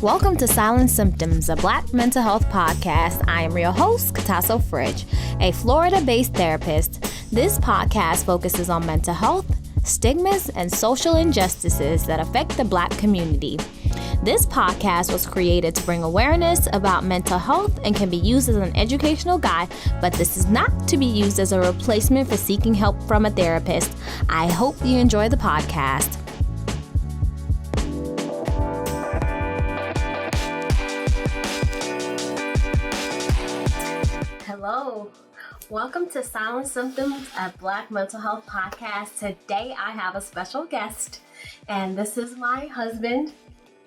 Welcome to Silent Symptoms, a Black mental health podcast. I am your host, Katasso Fridge, a Florida-based therapist. This podcast focuses on mental health, stigmas, and social injustices that affect the Black community. This podcast was created to bring awareness about mental health and can be used as an educational guide, but this is not to be used as a replacement for seeking help from a therapist. I hope you enjoy the podcast. Hello. Welcome to Silent Symptoms, a Black mental health podcast. Today I have a special guest, and this is my husband,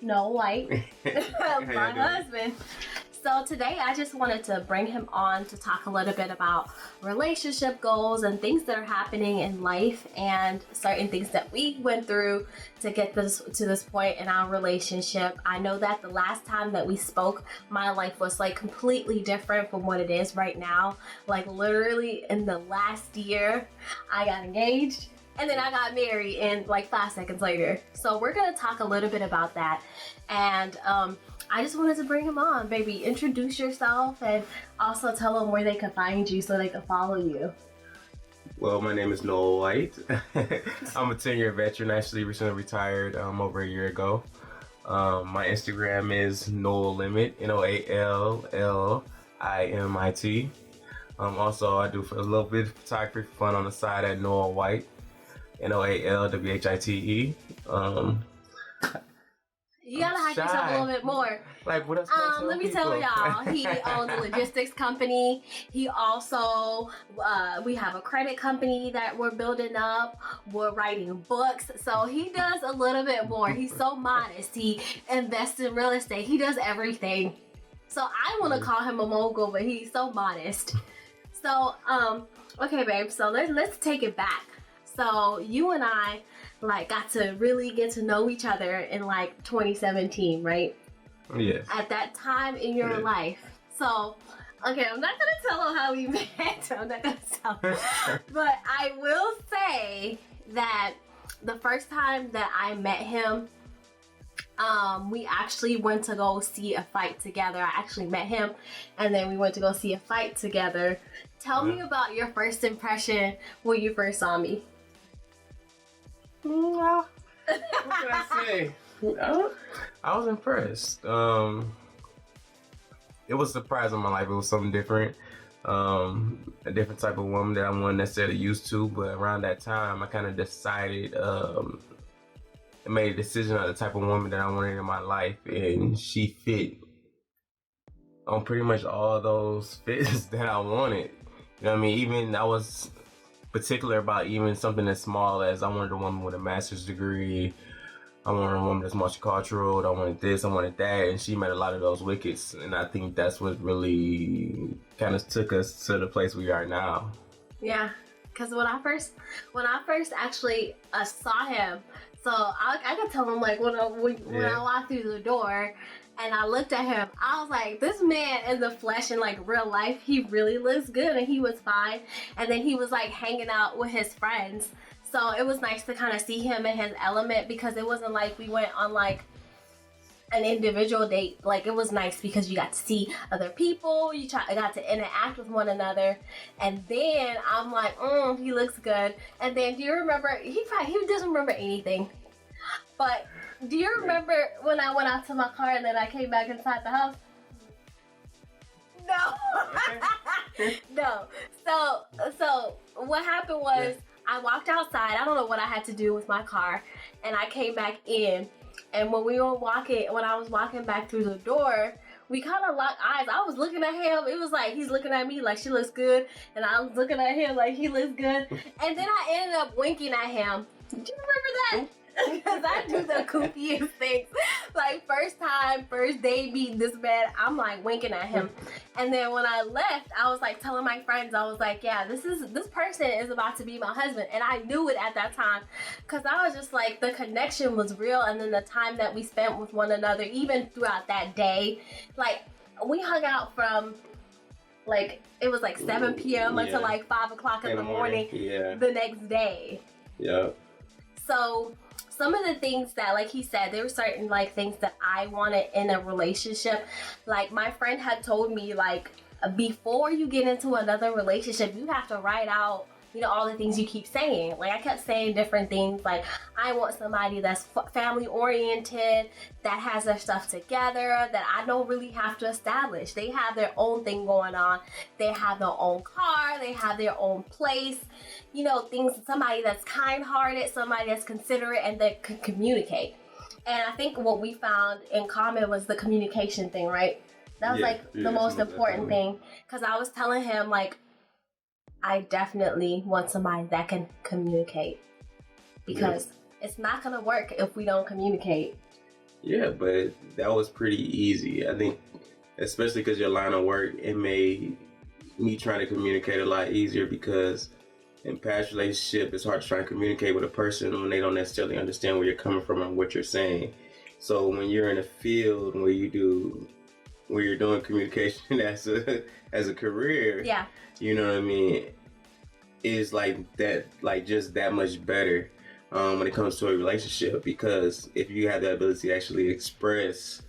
Noah White, my husband. So today I just wanted to bring him on to talk a little bit about relationship goals and things that are happening in life and certain things that we went through to get to this point in our relationship. I know that the last time that we spoke, my life was like completely different from what it is right now. Like literally in the last year, I got engaged. And then I got married in like 5 seconds later. So we're going to talk a little bit about that. And I just wanted to bring him on. Baby, introduce yourself and also tell them where they can find you so they can follow you. Well, my name is Noah White. I'm a 10-year veteran, actually recently retired over a year ago. My Instagram is Noah Limit, NOALLIMIT. Also, I do a little bit of photography for fun on the side at Noah White. NOALWHITE. You gotta hype yourself a little bit more. Like, what else? Let me tell y'all, he owns a logistics company. He also, we have a credit company that we're building up. We're writing books. So he does a little bit more. He's so modest. He invests in real estate. He does everything. So I want to call him a mogul, but he's so modest. So, okay, babe. So let's take it back. So you and I got to really get to know each other in 2017, right? Yes. At that time in your life. So, okay, I'm not gonna tell them how we met. I'm not gonna tell them. But I will say that the first time that I met him, we actually went to go see a fight together. I actually met him, and then we went to go see a fight together. Tell me about your first impression when you first saw me. What can I say? I was impressed. It was a surprise in my life. It was something different. A different type of woman that I wasn't necessarily used to. But around that time, I kind of decided, I made a decision on the type of woman that I wanted in my life. And she fit on pretty much all those fits that I wanted. You know what I mean? Even I was particular about even something as small as I wanted a woman with a master's degree. I wanted a woman that's multicultural. I wanted this, I wanted that, and she met a lot of those wickets. And I think that's what really kind of took us to the place we are now. Yeah, because when I first actually saw him, so I could tell him when I walked through the door. And I looked at him, I was like, this man in the flesh in real life, he really looks good, and he was fine. And then he was hanging out with his friends. So it was nice to kind of see him in his element, because it wasn't like we went on an individual date. It was nice because you got to see other people, got to interact with one another. And then I'm like, he looks good. And then do you remember, he doesn't remember anything. But do you remember when I went out to my car and then I came back inside the house? No. No. So what happened was I walked outside. I don't know what I had to do with my car. And I came back in. And when I was walking back through the door, we kind of locked eyes. I was looking at him. It was like he's looking at me like she looks good. And I was looking at him like he looks good. And then I ended up winking at him. Do you remember that? Because I do the goofiest things. First day meeting this man, I'm winking at him. And then when I left, I was telling my friends, I was like, yeah, this person is about to be my husband. And I knew it at that time, because I was just the connection was real. And then the time that we spent with one another, even throughout that day, we hung out from it was 7 p.m. until 5 o'clock in the morning the next day. Yeah. some of the things that, like he said, there were certain like things that I wanted in a relationship. Like my friend had told me, like, before you get into another relationship, you have to write out, you know, all the things you keep saying. Like I kept saying different things, like I want somebody that's family oriented, that has their stuff together, that I don't really have to establish. They have their own thing going on. They have their own car. They have their own place. You know, things. Somebody that's kind-hearted, somebody that's considerate, and that can communicate. And I think what we found in common was the communication thing, right? That was the most important thing. Because I was telling him, like, I definitely want somebody that can communicate, because it's not going to work if we don't communicate. Yeah, but that was pretty easy. I think, especially because your line of work, it made me trying to communicate a lot easier, because in past relationship, it's hard to try and communicate with a person when they don't necessarily understand where you're coming from and what you're saying. So when you're in a field where you're doing communication as a career, you know what I mean, is like that, like just that much better when it comes to a relationship, because if you have the ability to actually express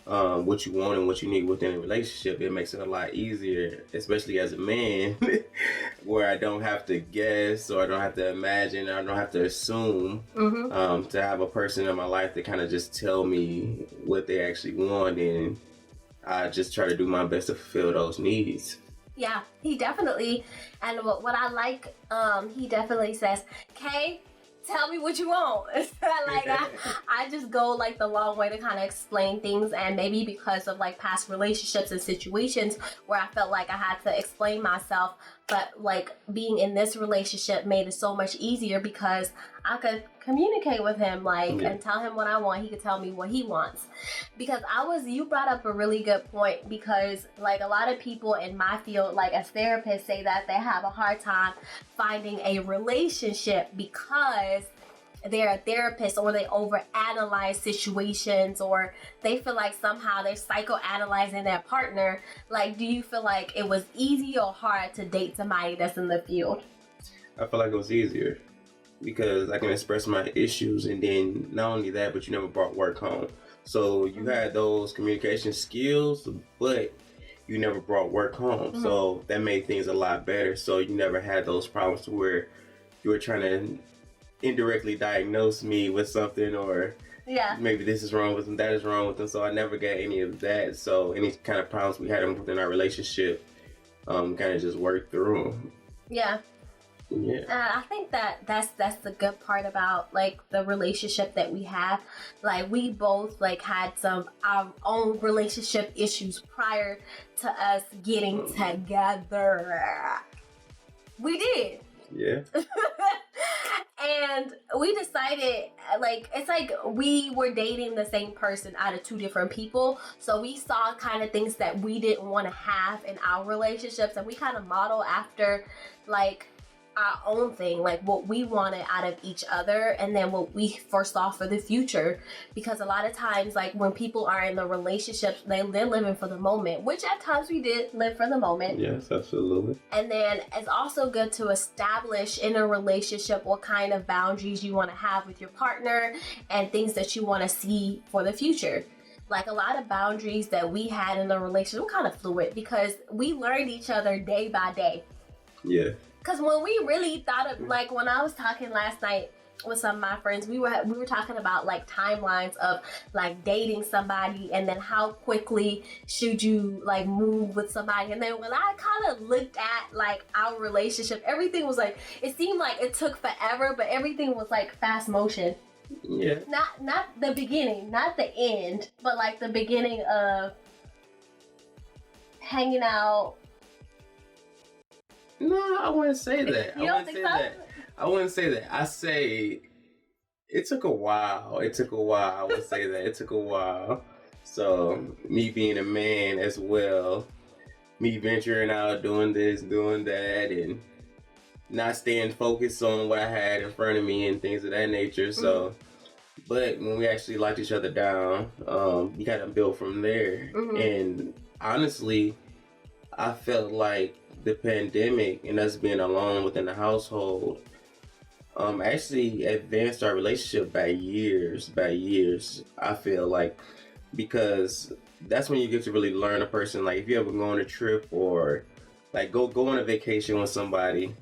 what you want and what you need within a relationship, it makes it a lot easier, especially as a man, where I don't have to guess, or I don't have to imagine, or I don't have to assume, to have a person in my life that kind of just tell me what they actually want, and I just try to do my best to fulfill those needs. Yeah, he definitely, and what I like, he definitely says, Kay, tell me what you want. Like I just go like the long way to kind of explain things, and maybe because of like past relationships and situations where I felt like I had to explain myself, but like being in this relationship made it so much easier because I could communicate with him, like, and tell him what I want. He could tell me what he wants. Because you brought up a really good point, because like a lot of people in my field, like as therapists, say that they have a hard time finding a relationship because they're a therapist, or they overanalyze situations, or they feel like somehow they're psychoanalyzing their partner. Like, do you feel like it was easy or hard to date somebody that's in the field? I feel like it was easier because I can express my issues, and then not only that, but you never brought work home. So you had those communication skills, but you never brought work home. So that made things a lot better. So you never had those problems where you were trying to indirectly diagnose me with something, or maybe this is wrong with them, that is wrong with them. So I never got any of that. So any kind of problems we had within our relationship, kind of just worked through them. Yeah. I think that's the good part about like the relationship that we have. Like we both like had our own relationship issues prior to us getting together. We did. Yeah. And we decided, like, it's like we were dating the same person out of two different people. So we saw kind of things that we didn't want to have in our relationships, and we kind of model after, like, our own thing, like what we wanted out of each other, and then what we foresaw for the future. Because a lot of times, like when people are in the relationships, they're living for the moment, which at times we did live for the moment. Yes, absolutely. And then it's also good to establish in a relationship what kind of boundaries you want to have with your partner and things that you want to see for the future. Like a lot of boundaries that we had in the relationship were kind of fluid because we learned each other day by day. Yeah. Because when we really thought of, like when I was talking last night with some of my friends, we were talking about like timelines of like dating somebody, and then how quickly should you like move with somebody. And then when I kind of looked at like our relationship, everything was like, it seemed like it took forever, but everything was like fast motion. Yeah. Not the beginning, not the end, but like the beginning of hanging out. No, I wouldn't say that. You don't think so? I wouldn't say that. I say it took a while. I would say that. It took a while. So, me being a man as well, me venturing out, doing this, doing that, and not staying focused on what I had in front of me and things of that nature. So, but when we actually locked each other down, we kind of built from there. And honestly, I felt like the pandemic and us being alone within the household actually advanced our relationship by years, I feel like, because that's when you get to really learn a person. Like if you ever go on a trip or like go on a vacation with somebody,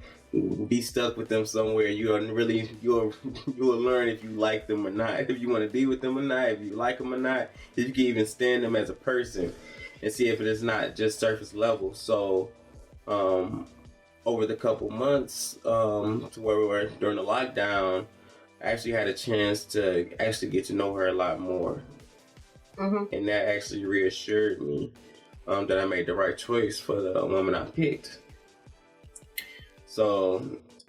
be stuck with them somewhere, you'll learn if you like them or not, if you want to be with them or not, if you like them or not, if you can even stand them as a person, and see if it is not just surface level. So over the couple months to where we were during the lockdown, I actually had a chance to actually get to know her a lot more. And that actually reassured me that I made the right choice for the woman I picked. So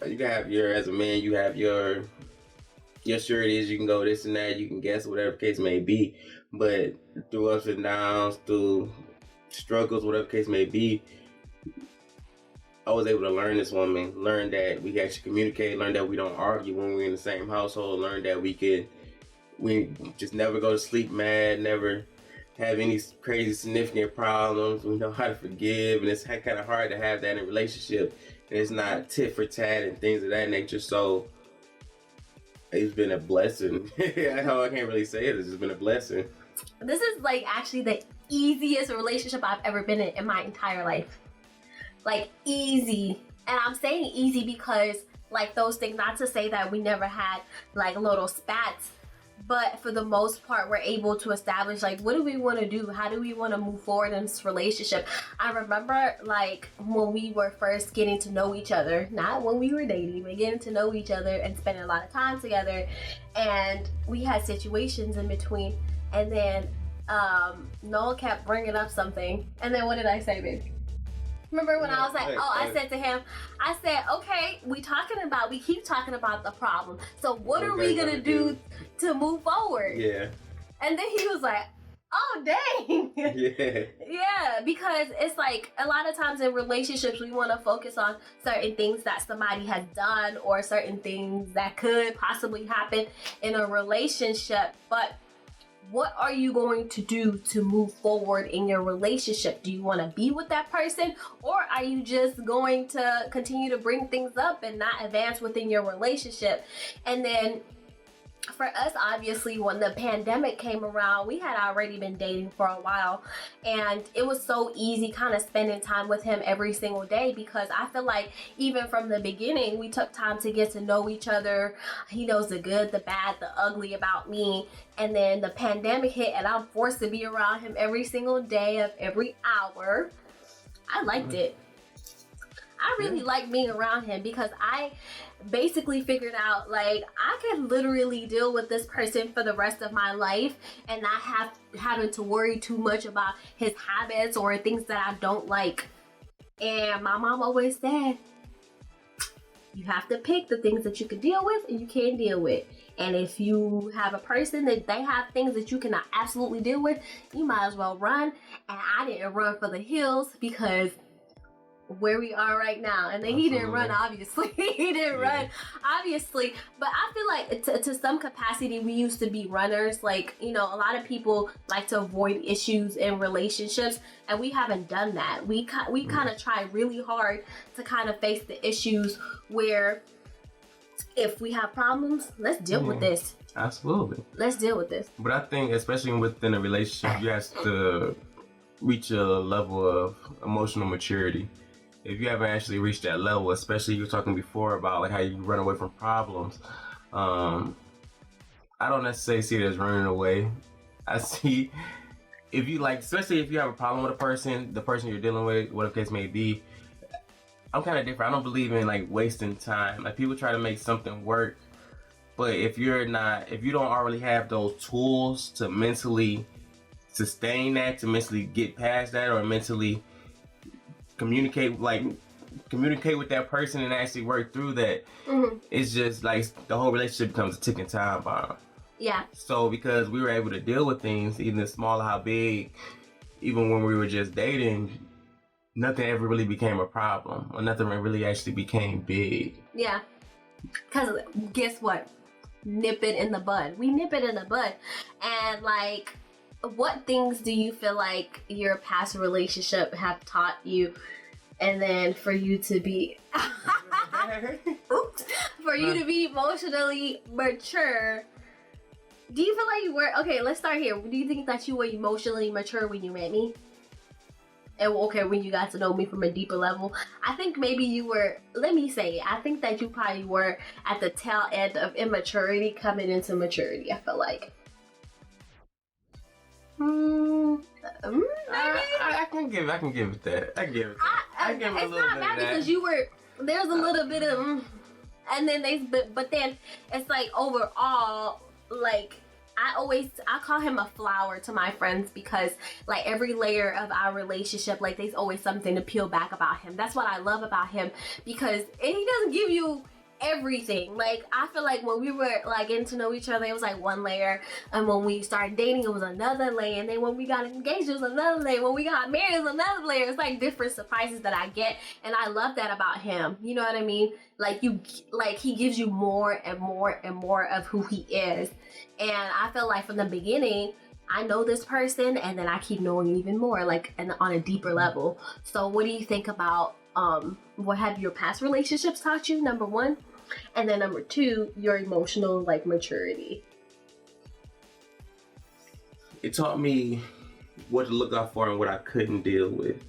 you can have as a man, you have your sureties, you can go this and that, you can guess, whatever the case may be. But through ups and downs, through struggles, whatever the case may be, I was able to learn this woman, learn that we can actually communicate, learn that we don't argue when we're in the same household, learn that we just never go to sleep mad, never have any crazy significant problems. We know how to forgive, and it's kind of hard to have that in a relationship. And it's not tit for tat and things of that nature. So it's been a blessing. I can't really say it. It's just been a blessing. This is like actually the easiest relationship I've ever been in my entire life. Like easy. And I'm saying easy because like those things, not to say that we never had like little spats, but for the most part, we're able to establish like, what do we want to do? How do we want to move forward in this relationship? I remember like when we were first getting to know each other, not when we were dating, but getting to know each other and spending a lot of time together. And we had situations in between. And then Noel kept bringing up something. And then what did I say, babe? Remember when I was like, I said to him, I said, okay, we keep talking about the problem. So what are we going to do to move forward? Yeah. And then he was like, oh, dang. Yeah. Yeah, because it's like a lot of times in relationships, we want to focus on certain things that somebody has done or certain things that could possibly happen in a relationship. But what are you going to do to move forward in your relationship? Do you want to be with that person, or are you just going to continue to bring things up and not advance within your relationship? And then for us, obviously, when the pandemic came around, we had already been dating for a while, and it was so easy kind of spending time with him every single day, because I feel like even from the beginning, we took time to get to know each other. He knows the good, the bad, the ugly about me. And then the pandemic hit, and I'm forced to be around him every single day of every hour. I liked it. I really like being around him because I basically figured out like I could literally deal with this person for the rest of my life and not having to worry too much about his habits or things that I don't like. And my mom always said, you have to pick the things that you can deal with and you can't deal with. And if you have a person that they have things that you cannot absolutely deal with, you might as well run. And I didn't run for the hills because where we are right now. And then he didn't run, obviously. He didn't run, obviously. But I feel like to some capacity, we used to be runners. Like, you know, a lot of people like to avoid issues in relationships, and we haven't done that. We kind of try really hard to kind of face the issues where if we have problems, let's deal with this. Absolutely. Let's deal with this. But I think, especially within a relationship, you have to reach a level of emotional maturity. If you haven't actually reached that level, especially you were talking before about like how you run away from problems, I don't necessarily see it as running away. I see if you like, especially if you have a problem with the person you're dealing with, whatever the case may be. I'm kind of different. I don't believe in like wasting time. Like people try to make something work, but if you don't already have those tools to mentally sustain that, to mentally get past that, or mentally communicate with that person and actually work through that, it's just like the whole relationship becomes a ticking time bomb. Yeah. So because we were able to deal with things, even small how big, even when we were just dating, nothing ever really became a problem, or nothing really actually became big. Yeah. Because guess what? Nip it in the bud. We nip it in the bud. And like, what things do you feel like your past relationship have taught you, and then for you to be for for you to be emotionally mature, do you feel like you were, okay, let's start here. Do you think that you were emotionally mature when you met me? And okay, when you got to know me from a deeper level? I think maybe you were, let me say it, I think that you probably were at the tail end of immaturity coming into maturity, I feel like. Maybe? I can give it that. I give it that. I give it a little bit of that. It's not bad because you were, there's a little bit of, and then but then it's like overall, like, I call him a flower to my friends because like every layer of our relationship, like there's always something to peel back about him. That's what I love about him, because he doesn't give you everything. Like, I feel like when we were like getting to know each other, it was like one layer, and when we started dating, it was another layer, and then when we got engaged, it was another layer, when we got married, it was another layer. It's like different surprises that I get, and I love that about him. You know what I mean? Like, he gives you more and more and more of who he is, and I feel like from the beginning, I know this person, and then I keep knowing even more, like, and on a deeper level. So what do you think about what have your past relationships taught you, number one? And then number two, your emotional, like, maturity. It taught me what to look out for and what I couldn't deal with.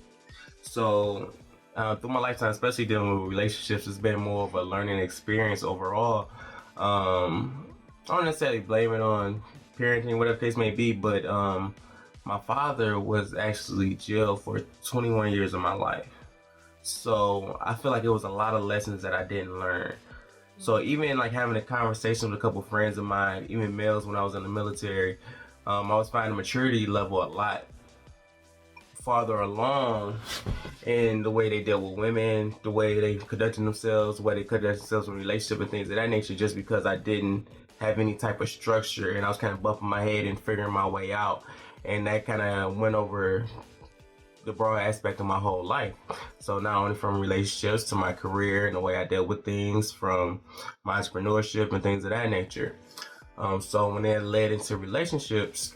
So through my lifetime, especially dealing with relationships, it's been more of a learning experience overall. I don't necessarily blame it on parenting, whatever the case may be, but my father was actually jailed for 21 years of my life. So I feel like it was a lot of lessons that I didn't learn. So even like having a conversation with a couple friends of mine, even males when I was in the military, I was finding maturity level a lot farther along in the way they dealt with women, the way they conducted themselves, the way they conducted themselves in relationships and things of that nature, just because I didn't have any type of structure and I was kind of bumping my head and figuring my way out. And that kind of went over the broad aspect of my whole life. So not only from relationships to my career and the way I dealt with things, from my entrepreneurship and things of that nature. So when that led into relationships,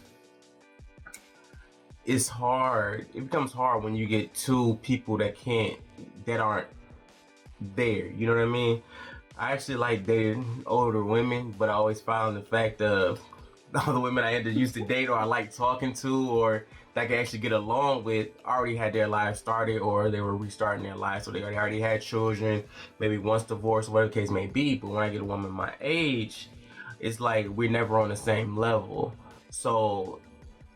it's hard. It becomes hard when you get two people that aren't there. You know what I mean? I actually like dating older women, but I always found the fact of all the women I used to date or I like talking to or that I could actually get along with already had their lives started or they were restarting their lives. So they already had children, maybe once divorced, whatever the case may be. But when I get a woman my age, it's like we're never on the same level. So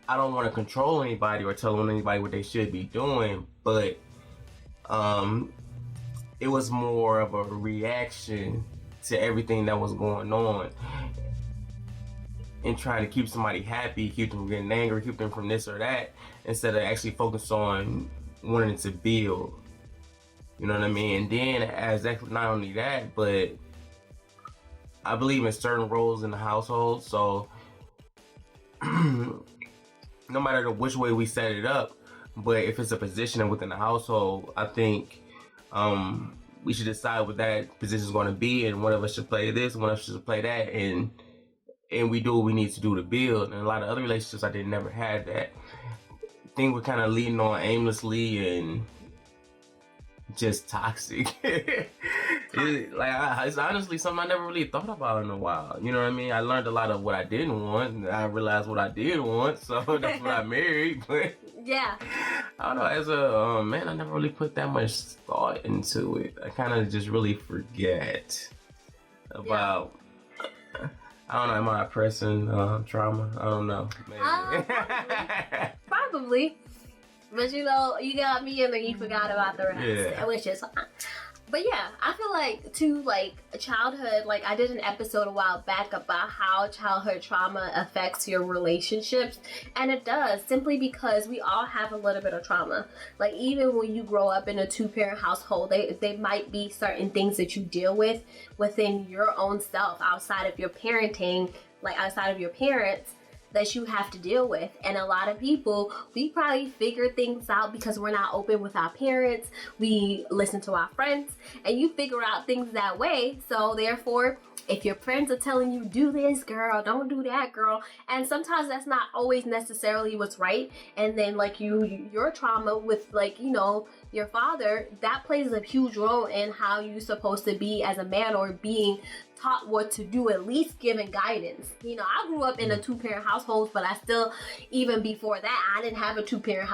I don't want to control anybody or tell anybody what they should be doing, but it was more of a reaction to everything that was going on. And trying to keep somebody happy, keep them from getting angry, keep them from this or that, instead of actually focus on wanting to build. You know what I mean? And then as not only that, but I believe in certain roles in the household. So no matter which way we set it up, but if it's a position within the household, I think we should decide what that position is going to be, and one of us should play this, one of us should play that, and we do what we need to do to build. And a lot of other relationships, I never had that. Things were kind of leading on aimlessly and just toxic. It's honestly something I never really thought about in a while. You know what I mean? I learned a lot of what I didn't want, and I realized what I did want, so that's what I married. But yeah, I don't know. As a man, I never really put that much thought into it. I kind of just really forget about. Yeah. I don't know, am I oppressing trauma? I don't know. Maybe. Probably. But you know, you got me and then you forgot about the rest, which is fine. But yeah, I feel like too, like childhood, like I did an episode a while back about how childhood trauma affects your relationships, and it does, simply because we all have a little bit of trauma. Like even when you grow up in a two-parent household, they might be certain things that you deal with within your own self, outside of your parenting, like outside of your parents, that you have to deal with. And a lot of people, we probably figure things out because we're not open with our parents. We listen to our friends, and you figure out things that way. So therefore, if your friends are telling you, do this, girl, don't do that, girl, and sometimes that's not always necessarily what's right. And then like your trauma with, like, you know, your father, that plays a huge role in how you're supposed to be as a man, or being taught what to do, at least given guidance. You know, I grew up in a 2-parent household, but I still, even before that, I didn't have a two-parent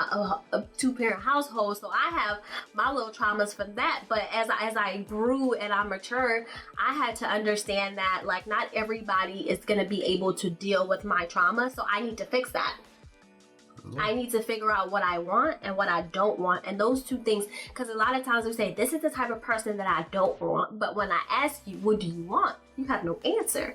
household, so I have my little traumas from that. But as I grew and I matured, I had to understand that, like, not everybody is going to be able to deal with my trauma, so I need to fix that. I need to figure out what I want and what I don't want. And those two things, because a lot of times we say, this is the type of person that I don't want. But when I ask you, what do you want? You have no answer.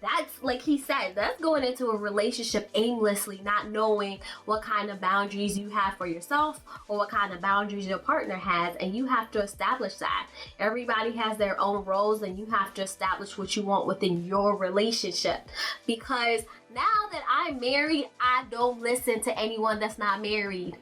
That's, like he said, that's going into a relationship aimlessly, not knowing what kind of boundaries you have for yourself or what kind of boundaries your partner has. And you have to establish that. Everybody has their own roles, and you have to establish what you want within your relationship. Because now that I'm married, I don't listen to anyone that's not married.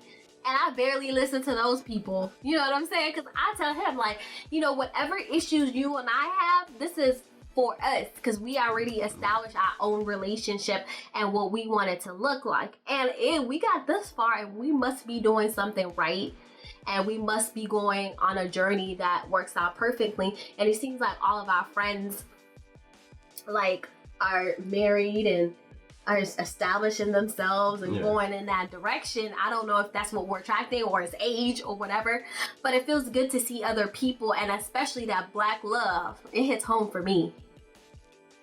And I barely listen to those people. You know what I'm saying? Because I tell him, like, you know, whatever issues you and I have, this is for us, because we already established our own relationship and what we want it to look like. And we got this far, and we must be doing something right. And we must be going on a journey that works out perfectly. And it seems like all of our friends, like, are married and are establishing themselves and going in that direction. I don't know if that's what we're attracting or it's age or whatever, but it feels good to see other people, and especially that Black love. It hits home for me.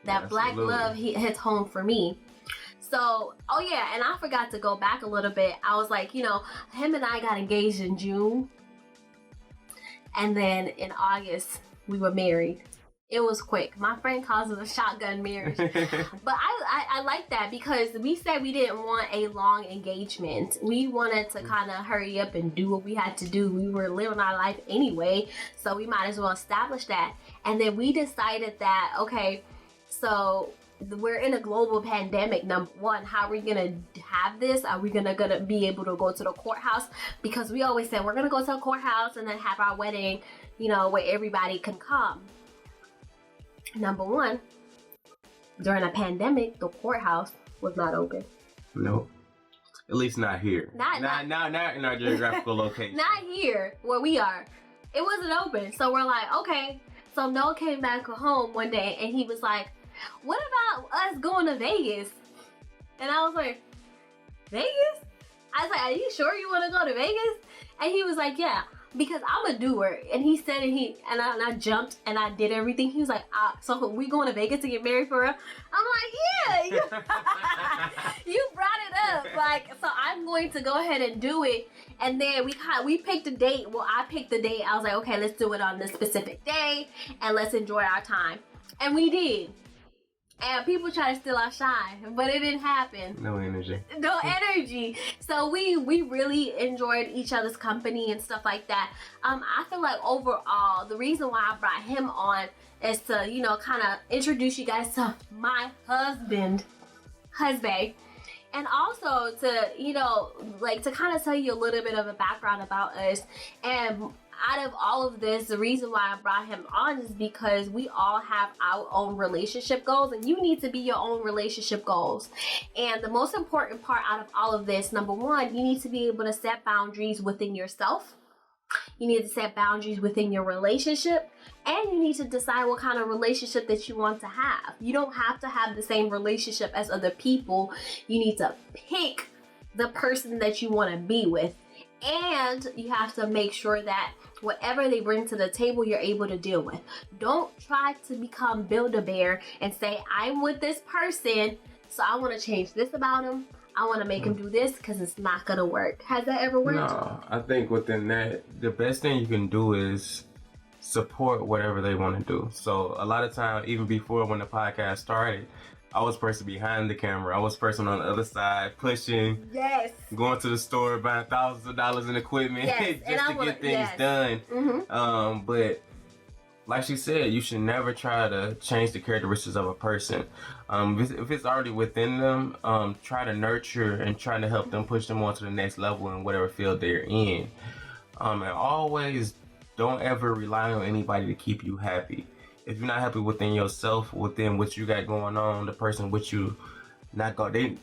That Black love hits home for me. So, oh yeah, and I forgot to go back a little bit. I was like, you know, him and I got engaged in June, and then in August we were married. It was quick. My friend calls it a shotgun marriage. But I like that, because we said we didn't want a long engagement. We wanted to kind of hurry up and do what we had to do. We were living our life anyway, so we might as well establish that. And then we decided that, okay, so we're in a global pandemic. Number one, how are we gonna have this? Are we gonna be able to go to the courthouse? Because we always said we're gonna go to the courthouse and then have our wedding, you know, where everybody can come. Number one, during a pandemic, the courthouse was not open. Nope. At least not here. Not in our geographical location. Not here where we are. It wasn't open. So we're like, okay. So Noah came back home one day and he was like, what about us going to Vegas? And I was like, Vegas? I was like, are you sure you want to go to Vegas? And he was like, yeah, because I'm a doer. And he said, and I jumped and I did everything. He was like, so we going to Vegas to get married for real? I'm like, yeah, you brought it up. Like, so I'm going to go ahead and do it. And then we picked a date. Well, I picked the date. I was like, okay, let's do it on this specific day and let's enjoy our time. And we did. And people try to steal our shine, but it didn't happen. No energy. No energy. So we really enjoyed each other's company and stuff like that. I feel like overall, the reason why I brought him on is to, you know, kind of introduce you guys to my husband. And also to, you know, like to kind of tell you a little bit of a background about us. And out of all of this, the reason why I brought him on is because we all have our own relationship goals, and you need to be your own relationship goals. And the most important part out of all of this, number one, you need to be able to set boundaries within yourself. You need to set boundaries within your relationship, and you need to decide what kind of relationship that you want to have. You don't have to have the same relationship as other people. You need to pick the person that you want to be with. And you have to make sure that whatever they bring to the table, you're able to deal with. Don't try to become Build-A-Bear and say, I'm with this person, so I want to change this about him. I want to make him do this, because it's not going to work. Has that ever worked? No, I think within that, the best thing you can do is support whatever they want to do. So a lot of time, even before when the podcast started, I was the person behind the camera. I was the person on the other side pushing. Yes. Going to the store, buying thousands of dollars in equipment just to get things done. Mm-hmm. But like she said, you should never try to change the characteristics of a person. If it's already within them, try to nurture and try to help them push them on to the next level in whatever field they're in. And always don't ever rely on anybody to keep you happy. If you're not happy within yourself, within what you got going on, the person with you not going,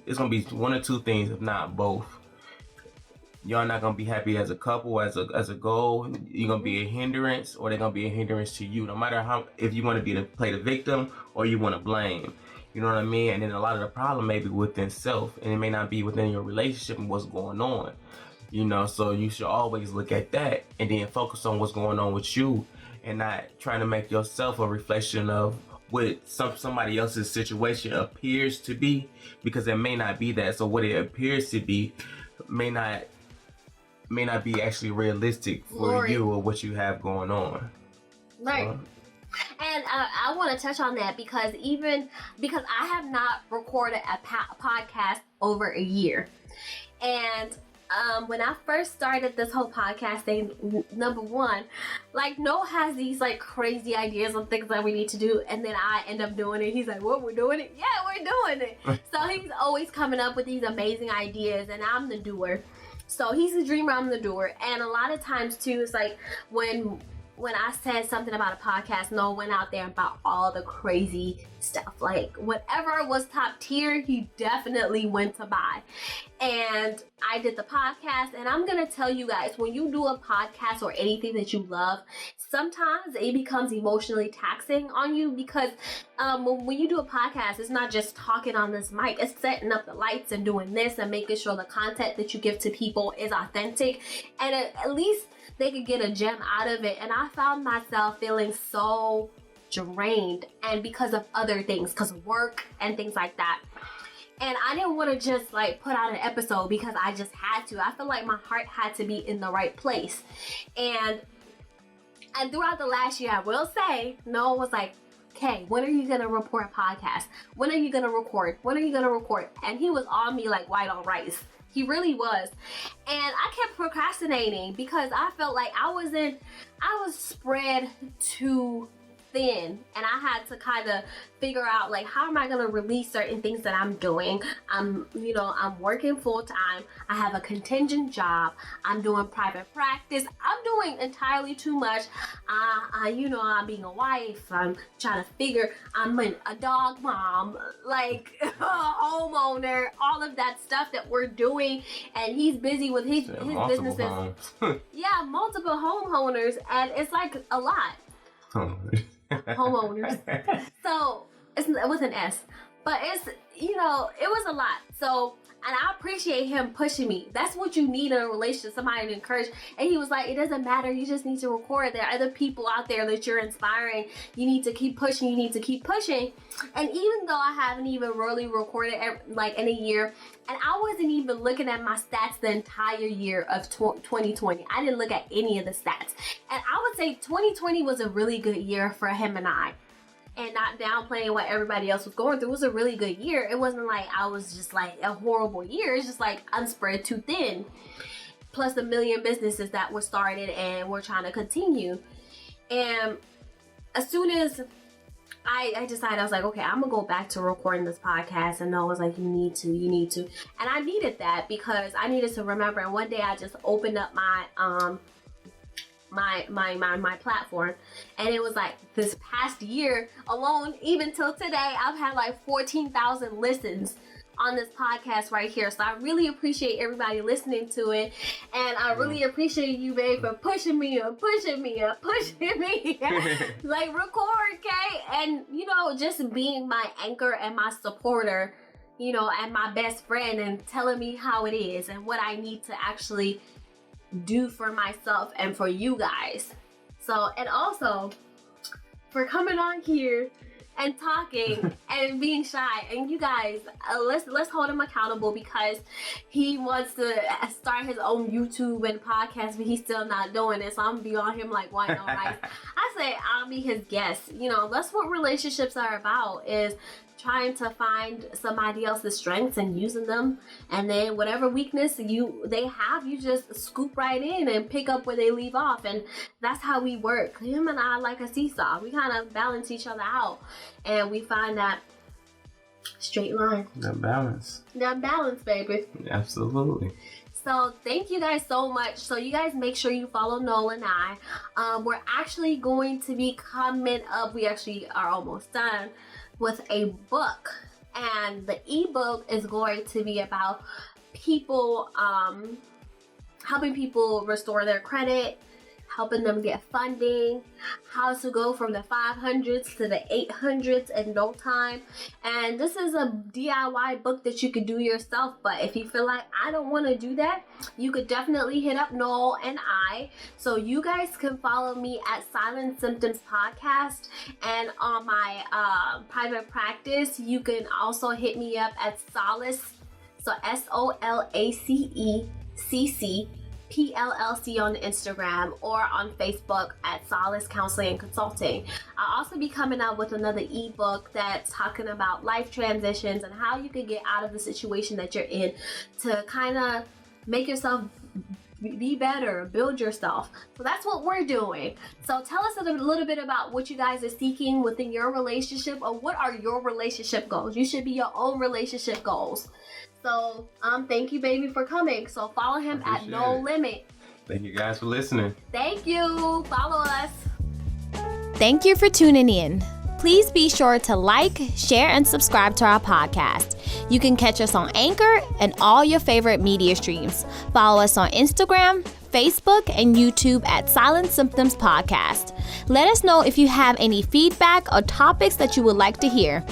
it's gonna be one or two things, if not both. y'all not gonna be happy as a couple, as a goal. You're gonna be a hindrance, or they're gonna be a hindrance to you. No matter how, if you want to play the victim or you want to blame. You know what I mean? And then a lot of the problem may be within self, and it may not be within your relationship and what's going on. You know, so you should always look at that and then focus on what's going on with you, and not trying to make yourself a reflection of what somebody else's situation appears to be, because it may not be that. So what it appears to be may not be actually realistic for you or what you have going on. Right. And I want to touch on that because I have not recorded a podcast over a year. And when I first started this whole podcast thing, number one, like Noah has these like crazy ideas on things that we need to do, and then I end up doing it. He's like, "What, we're doing it?" Yeah, we're doing it. So he's always coming up with these amazing ideas, and I'm the doer. So he's the dreamer, I'm the doer. And a lot of times too, it's like when I said something about a podcast, Noah went out there and bought all the crazy stuff. Like whatever was top tier, he definitely went to buy. And I did the podcast, and I'm going to tell you guys, when you do a podcast or anything that you love, sometimes it becomes emotionally taxing on you, because when you do a podcast, it's not just talking on this mic, it's setting up the lights and doing this and making sure the content that you give to people is authentic, and at least they could get a gem out of it. And I found myself feeling so drained, and because of other things, because of work and things like that. And I didn't want to just like put out an episode because I just had to. I feel like my heart had to be in the right place. And throughout the last year, I will say, Noah was like, "Okay, when are you going to report a podcast? When are you going to record? When are you going to record?" And he was on me like white on rice. He really was. And I kept procrastinating because I felt like I was spread too thin, and I had to kind of figure out like, how am I going to release certain things that I'm doing. I'm working full time. I have a contingent job. I'm doing private practice. I'm doing entirely too much. I'm being a wife. I'm trying to figure, I'm a dog mom, like a homeowner, all of that stuff that we're doing. And he's busy with his businesses. Yeah, multiple homeowners, and it's like a lot. Homeowners. So it was an S, but it was a lot. So, and I appreciate him pushing me. That's what you need in a relationship, somebody to encourage. And he was like, "It doesn't matter, you just need to record. There are other people out there that you're inspiring. You need to keep pushing. And even though I haven't even really recorded like in a year, and I wasn't even looking at my stats the entire year of 2020. I didn't look at any of the stats. And I would say 2020 was a really good year for him and I. And not downplaying what everybody else was going through. It was a really good year. It wasn't like I was just like a horrible year. It's just like I'm spread too thin. Plus a million businesses that were started and we're trying to continue. And as soon as I decided, I was like, okay, I'm gonna go back to recording this podcast. And Noah was like, you need to. And I needed that because I needed to remember. And one day I just opened up my platform, and it was like this past year alone, even till today, I've had like 14,000 listens on this podcast right here. So I really appreciate everybody listening to it, and I really appreciate you, babe, for pushing me. Like, record, okay? And just being my anchor and my supporter, and my best friend, and telling me how it is and what I need to actually do for myself and for you guys. So, and also for coming on here and talking and being shy. And you guys, let's hold him accountable, because he wants to start his own YouTube and podcast, but he's still not doing it. So I'm gonna be on him like white on rice. I say I'll be his guest. That's what relationships are about, is trying to find somebody else's strengths and using them, and then whatever weakness they have, you just scoop right in and pick up where they leave off. And that's how we work. Him and I, like a seesaw, we kind of balance each other out, and we find that straight line, that balance, baby. Absolutely. So thank you guys so much. So you guys make sure you follow Noel and I. We're actually going to be coming up, we actually are almost done with a book, and the ebook is going to be about people helping people restore their credit, helping them get funding, how to go from the 500s to the 800s in no time. And this is a DIY book that you could do yourself, but if you feel like I don't want to do that, you could definitely hit up Noel and I. So you guys can follow me at Silent Symptoms Podcast, and on my private practice, you can also hit me up at Solace, so SOLACECC PLLC on Instagram, or on Facebook at Solace Counseling and Consulting. I'll also be coming out with another ebook that's talking about life transitions and how you can get out of the situation that you're in to kind of make yourself be better, build yourself. So that's what we're doing. So tell us a little bit about what you guys are seeking within your relationship, or what are your relationship goals. You should be your own relationship goals. So thank you, baby, for coming. So follow him at No Limit. Thank you guys for listening. Thank you. Follow us. Thank you for tuning in. Please be sure to like, share, and subscribe to our podcast. You can catch us on Anchor and all your favorite media streams. Follow us on Instagram, Facebook, and YouTube at Silent Symptoms Podcast. Let us know if you have any feedback or topics that you would like to hear.